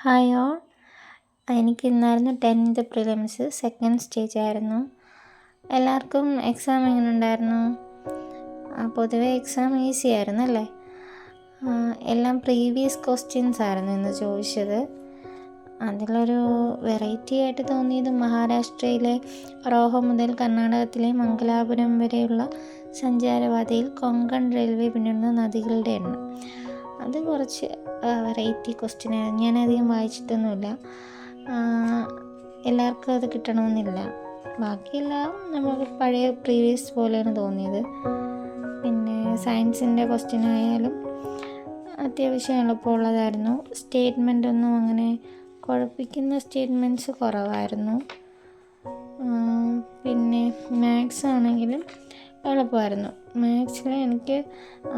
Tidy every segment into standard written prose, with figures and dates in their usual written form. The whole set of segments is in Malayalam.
Hi all. എനിക്ക് ഇന്നായിരുന്നു 10th പ്രിലിംസ് സെക്കൻഡ് സ്റ്റേജ് ആയിരുന്നു. എല്ലാവർക്കും എക്സാം എങ്ങനെ ഉണ്ടായിരുന്നു? പൊതുവെ എക്സാം ഈസി ആയിരുന്നു അല്ലേ? എല്ലാം പ്രീവിയസ് ക്വസ്റ്റ്യൻസ് ആയിരുന്നു ഇന്ന് ചോദിച്ചത്. അതിലൊരു വെറൈറ്റി ആയിട്ട് തോന്നിയത് മഹാരാഷ്ട്രയിലെ റോഹ മുതൽ കർണാടകത്തിലെ മംഗലാപുരം വരെയുള്ള സഞ്ചാരപാതയിൽ കൊങ്കൺ റെയിൽവേ പിന്നിടുന്ന നദികളുടെ എണ്ണം. അത് കുറച്ച് വെറൈറ്റി ക്വസ്റ്റ്യനായിരുന്നു. ഞാനധികം വായിച്ചിട്ടൊന്നുമില്ല. എല്ലാവർക്കും അത് കിട്ടണമെന്നില്ല. ബാക്കിയെല്ലാം നമുക്ക് പഴയ പ്രീവിയസ് പോലെയാണ് തോന്നിയത്. പിന്നെ സയൻസിൻ്റെ ക്വസ്റ്റ്യൻ ആയാലും അത്യാവശ്യം എളുപ്പമുള്ളതായിരുന്നു. സ്റ്റേറ്റ്മെൻ്റ് ഒന്നും അങ്ങനെ കുഴപ്പിക്കുന്ന സ്റ്റേറ്റ്മെൻറ്റ്സ് കുറവായിരുന്നു. പിന്നെ മാത്സ് ആണെങ്കിലും എളുപ്പമായിരുന്നു. മാത്സിൽ എനിക്ക്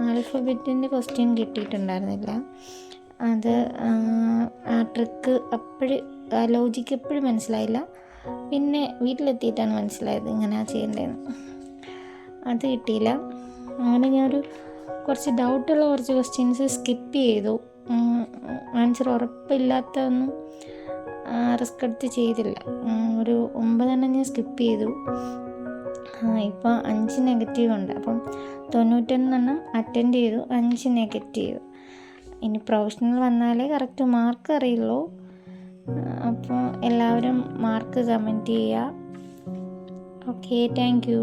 ആൽഫബറ്റിൻ്റെ ക്വസ്റ്റ്യൻ കിട്ടിയിട്ടുണ്ടായിരുന്നില്ല. അത് ആ ട്രിക്ക് ലോജിക്ക് എപ്പോഴും മനസ്സിലായില്ല. പിന്നെ വീട്ടിലെത്തിയിട്ടാണ് മനസ്സിലായത് ഇങ്ങനെയാണ് ചെയ്യേണ്ടതെന്ന്. അത് കിട്ടിയില്ല. അങ്ങനെ ഞാനൊരു കുറച്ച് ഡൗട്ടുള്ള കുറച്ച് ക്വസ്റ്റ്യൻസ് സ്കിപ്പ് ചെയ്തു. ആൻസർ ഉറപ്പില്ലാത്തതൊന്നും റിസ്ക് എടുത്ത് ചെയ്തില്ല. ഒരു 9 ഞാൻ സ്കിപ്പ് ചെയ്തു. ഇപ്പോൾ 5 നെഗറ്റീവ് ഉണ്ട്. അപ്പം 91 അറ്റൻഡ് ചെയ്തു, 5 നെഗറ്റീവ്. ഇനി പ്രൊഫഷണൽ വന്നാലേ കറക്റ്റ് മാർക്ക് അറിയുള്ളൂ. അപ്പോൾ എല്ലാവരും മാർക്ക് കമൻറ്റ് ചെയ്യുക. Okay, thank you.